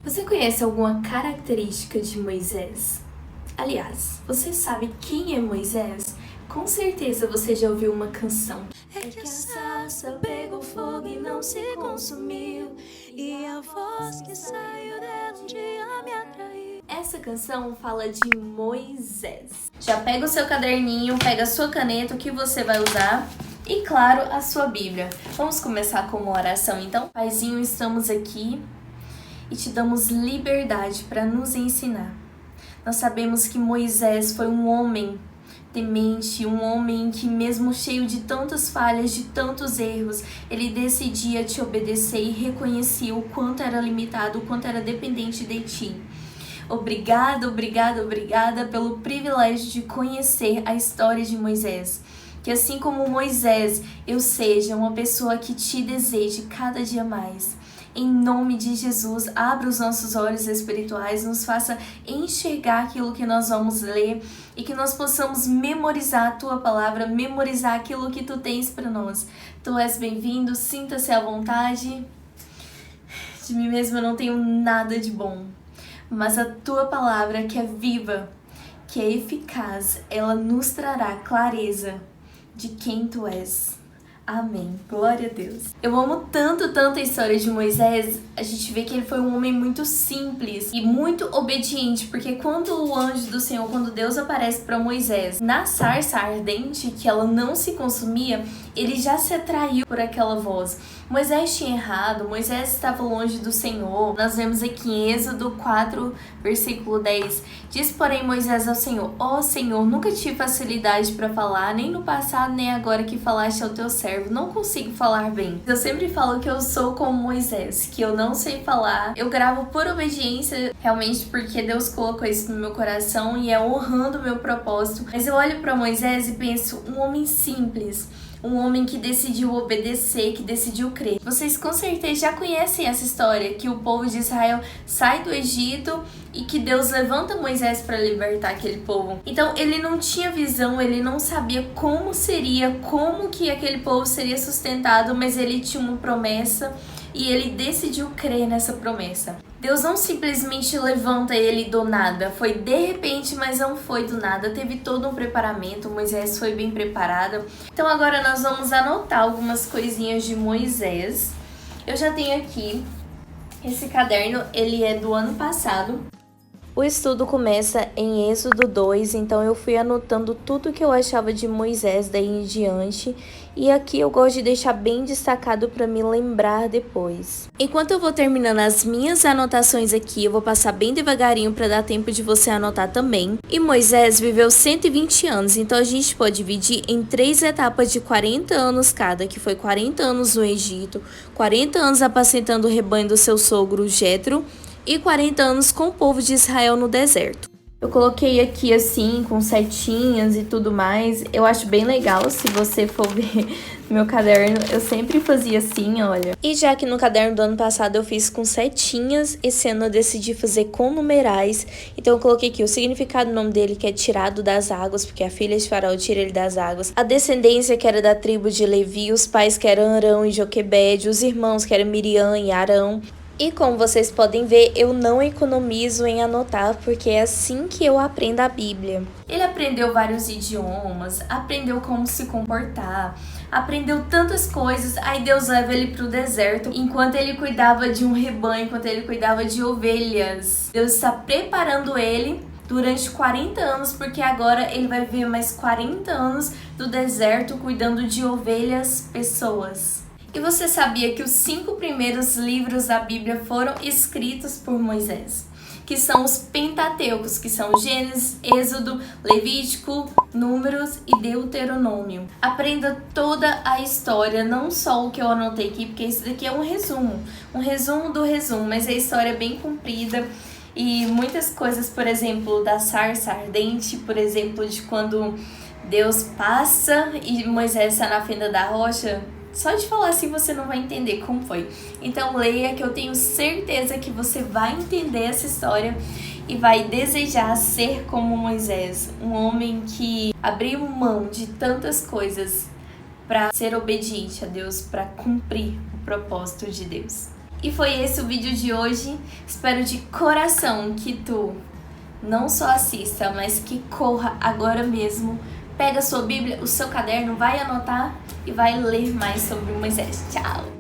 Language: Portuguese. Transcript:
Você conhece alguma característica de Moisés? Aliás, você sabe quem é Moisés? Com certeza você já ouviu uma canção. É que a sarça pegou fogo e não se consumiu, e a voz que saiu dela um dia me atraiu. Essa canção fala de Moisés. Já pega o seu caderninho, pega a sua caneta, o que você vai usar e, claro, a sua Bíblia. Vamos começar com uma oração então? Paizinho, estamos aqui e te damos liberdade para nos ensinar. Nós sabemos que Moisés foi um homem temente, um homem que mesmo cheio de tantas falhas, de tantos erros, ele decidia te obedecer e reconhecia o quanto era limitado, o quanto era dependente de ti. Obrigada pelo privilégio de conhecer a história de Moisés. Que assim como Moisés, eu seja uma pessoa que te deseje cada dia mais. Em nome de Jesus, abra os nossos olhos espirituais, nos faça enxergar aquilo que nós vamos ler e que nós possamos memorizar a Tua palavra, memorizar aquilo que Tu tens para nós. Tu és bem-vindo, sinta-se à vontade. De mim mesma eu não tenho nada de bom, mas a Tua palavra que é viva, que é eficaz, ela nos trará clareza de quem Tu és. Amém. Glória a Deus. Eu amo tanto a história de Moisés. A gente vê que ele foi um homem muito simples e muito obediente, porque quando o anjo do Senhor, quando Deus aparece para Moisés na sarça ardente, que ela não se consumia, ele já se atraiu por aquela voz. Moisés tinha errado, Moisés estava longe do Senhor. Nós vemos aqui em Êxodo 4, versículo 10. Diz, porém, Moisés ao Senhor: ó Senhor, nunca tive facilidade para falar, nem no passado, nem agora que falaste ao teu servo. Não consigo falar bem. Eu sempre falo que eu sou como Moisés, que eu não sei falar. Eu gravo por obediência, realmente porque Deus colocou isso no meu coração e é honrando o meu propósito. Mas eu olho para Moisés e penso, um homem simples, um homem que decidiu obedecer, que decidiu crer. Vocês com certeza já conhecem essa história, que o povo de Israel sai do Egito e que Deus levanta Moisés para libertar aquele povo. Então ele não tinha visão, ele não sabia como seria, como que aquele povo seria sustentado, mas ele tinha uma promessa e ele decidiu crer nessa promessa. Deus não simplesmente levanta ele do nada, foi de repente, mas não foi do nada, teve todo um preparamento, Moisés foi bem preparado. Então agora nós vamos anotar algumas coisinhas de Moisés. Eu já tenho aqui esse caderno, ele é do ano passado. O estudo começa em Êxodo 2, então eu fui anotando tudo que eu achava de Moisés daí em diante. E aqui eu gosto de deixar bem destacado para me lembrar depois. Enquanto eu vou terminando as minhas anotações aqui, eu vou passar bem devagarinho para dar tempo de você anotar também. E Moisés viveu 120 anos, então a gente pode dividir em 3 etapas de 40 anos cada, que foi 40 anos no Egito, 40 anos apacentando o rebanho do seu sogro Jétro, e 40 anos com o povo de Israel no deserto. Eu coloquei aqui assim, com setinhas e tudo mais. Eu acho bem legal, se você for ver no meu caderno, eu sempre fazia assim, olha. E já que no caderno do ano passado eu fiz com setinhas, esse ano eu decidi fazer com numerais. Então eu coloquei aqui o significado do nome dele, que é tirado das águas, porque a filha de Faraó tira ele das águas. A descendência, que era da tribo de Levi, os pais, que eram Arão e Joquebede, os irmãos, que eram Miriam e Arão. E como vocês podem ver, eu não economizo em anotar, porque é assim que eu aprendo a Bíblia. Ele aprendeu vários idiomas, aprendeu como se comportar, aprendeu tantas coisas, aí Deus leva ele para o deserto, enquanto ele cuidava de um rebanho, enquanto ele cuidava de ovelhas. Deus está preparando ele durante 40 anos, porque agora ele vai viver mais 40 anos do deserto cuidando de ovelhas, pessoas. E você sabia que os 5 primeiros livros da Bíblia foram escritos por Moisés? Que são os Pentateucos, que são Gênesis, Êxodo, Levítico, Números e Deuteronômio. Aprenda toda a história, não só o que eu anotei aqui, porque isso daqui é um resumo do resumo, mas a história é bem comprida. E muitas coisas, por exemplo, da sarça ardente, por exemplo, de quando Deus passa e Moisés está na fenda da rocha. Só de falar assim você não vai entender como foi. Então leia, que eu tenho certeza que você vai entender essa história e vai desejar ser como Moisés, um homem que abriu mão de tantas coisas para ser obediente a Deus, para cumprir o propósito de Deus. E foi esse o vídeo de hoje. Espero de coração que tu não só assista, mas que corra agora mesmo. Pega a sua Bíblia, o seu caderno, vai anotar e vai ler mais sobre Moisés. Tchau!